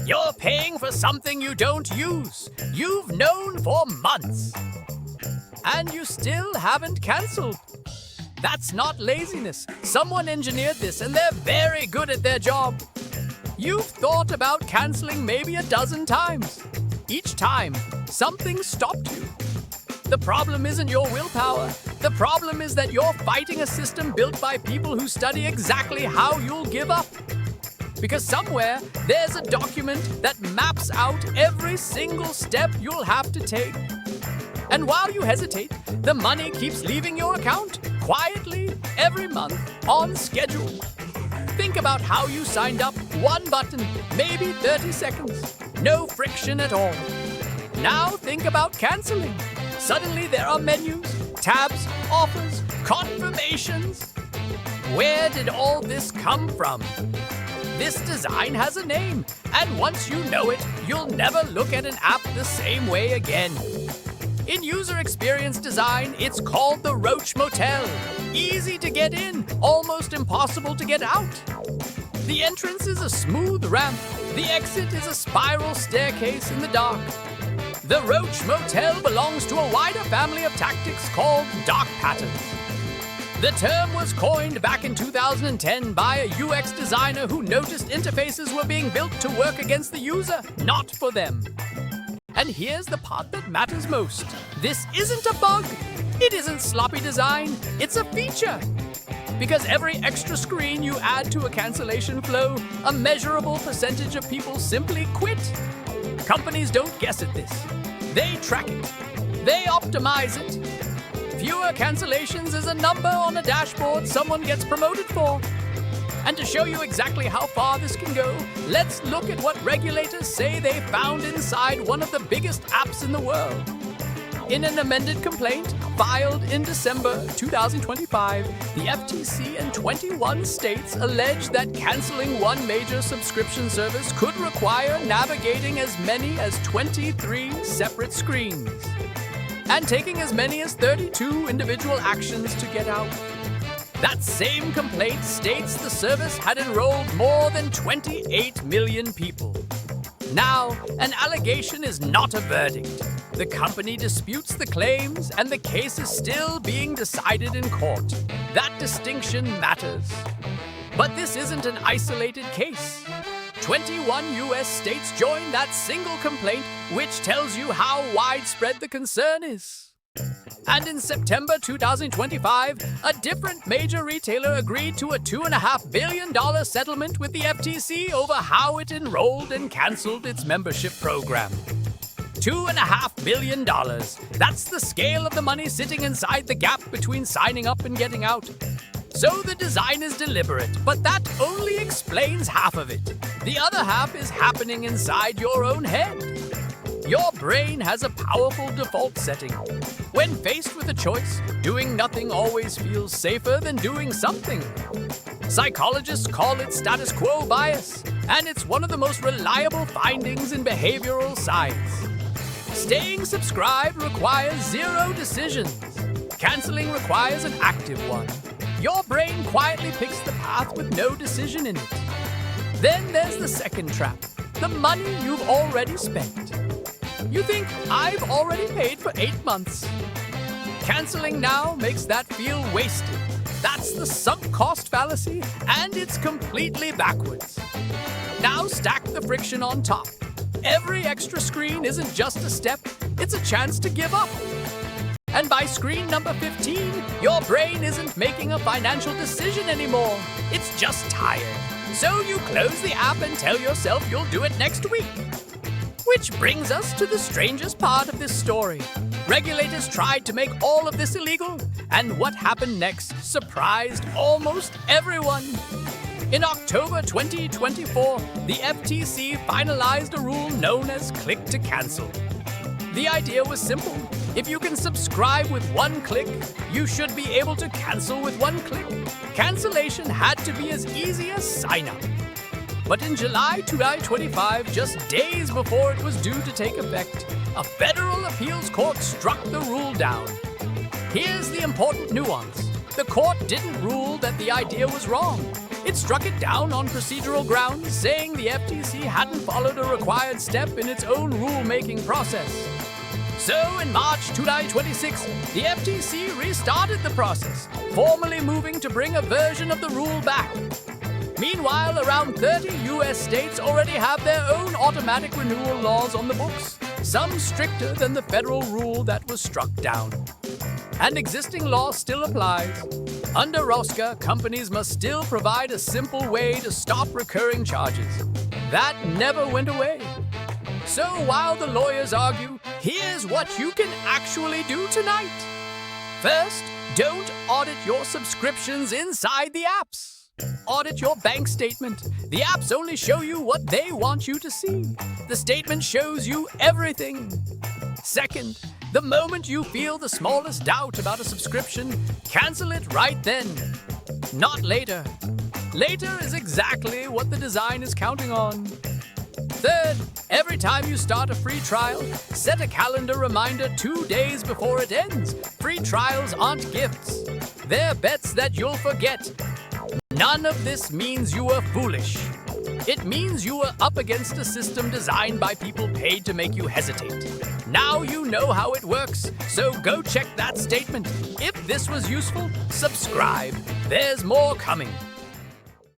You're paying for something you don't use. You've known for months. And you still haven't cancelled. That's not laziness. Someone engineered this and they're very good at their job. You've thought about cancelling maybe a dozen times. Each time, something stopped you. The problem isn't your willpower. The problem is that you're fighting a system built by people who study exactly how you'll give up. Because somewhere, there's a document that maps out every single step you'll have to take. And while you hesitate, the money keeps leaving your account, quietly, every month, on schedule. Think about how you signed up. One button, maybe 30 seconds. No friction at all. Now think about cancelling. Suddenly there are menus, tabs, offers, confirmations. Where did all this come from? This design has a name, and once you know it, you'll never look at an app the same way again. In user experience design, it's called the Roach Motel. Easy to get in, almost impossible to get out. The entrance is a smooth ramp. The exit is a spiral staircase in the dark. The Roach Motel belongs to a wider family of tactics called dark patterns. The term was coined back in 2010 by a UX designer who noticed interfaces were being built to work against the user, not for them. And here's the part that matters most. This isn't a bug. It isn't sloppy design. It's a feature. Because every extra screen you add to a cancellation flow, a measurable percentage of people simply quit. Companies don't guess at this. They track it. They optimize it. Fewer cancellations is a number on a dashboard someone gets promoted for. And to show you exactly how far this can go, let's look at what regulators say they found inside one of the biggest apps in the world. In an amended complaint filed in December 2025, the FTC and 21 states allege that canceling one major subscription service could require navigating as many as 23 separate screens and taking as many as 32 individual actions to get out. That same complaint states the service had enrolled more than 28 million people. Now, an allegation is not a verdict. The company disputes the claims, and the case is still being decided in court. That distinction matters. But this isn't an isolated case. 21 US states joined that single complaint, which tells you how widespread the concern is. And in September 2025, a different major retailer agreed to a $2.5 billion settlement with the FTC over how it enrolled and canceled its membership program. $2.5 billion. That's the scale of the money sitting inside the gap between signing up and getting out. So the design is deliberate, but that only explains half of it. The other half is happening inside your own head. Your brain has a powerful default setting. When faced with a choice, doing nothing always feels safer than doing something. Psychologists call it status quo bias, and it's one of the most reliable findings in behavioral science. Staying subscribed requires zero decisions. Canceling requires an active one. Your brain quietly picks the path with no decision in it. Then there's the second trap, the money you've already spent. You think, I've already paid for 8 months. Canceling now makes that feel wasted. That's the sunk cost fallacy, and it's completely backwards. Now stack the friction on top. Every extra screen isn't just a step, it's a chance to give up. And by screen number 15, your brain isn't making a financial decision anymore. It's just tired. So you close the app and tell yourself you'll do it next week. Which brings us to the strangest part of this story. Regulators tried to make all of this illegal, and what happened next surprised almost everyone. In October 2024, the FTC finalized a rule known as click to cancel. The idea was simple. If you can subscribe with one click, you should be able to cancel with one click. Cancellation had to be as easy as sign up. But in July 2025, just days before it was due to take effect, a federal appeals court struck the rule down. Here's the important nuance. The court didn't rule that the idea was wrong. It struck it down on procedural grounds, saying the FTC hadn't followed a required step in its own rulemaking process. So, in March 2026, the FTC restarted the process, formally moving to bring a version of the rule back. Meanwhile, around 30 US states already have their own automatic renewal laws on the books, some stricter than the federal rule that was struck down. And existing law still applies. Under ROSCA, companies must still provide a simple way to stop recurring charges. That never went away. So while the lawyers argue, here's what you can actually do tonight. First, don't audit your subscriptions inside the apps. Audit your bank statement. The apps only show you what they want you to see. The statement shows you everything. Second, the moment you feel the smallest doubt about a subscription, cancel it right then, not later. Later is exactly what the design is counting on. Third, every time you start a free trial, set a calendar reminder 2 days before it ends. Free trials aren't gifts. They're bets that you'll forget. None of this means you were foolish. It means you were up against a system designed by people paid to make you hesitate. Now you know how it works, so go check that statement. If this was useful, subscribe. There's more coming.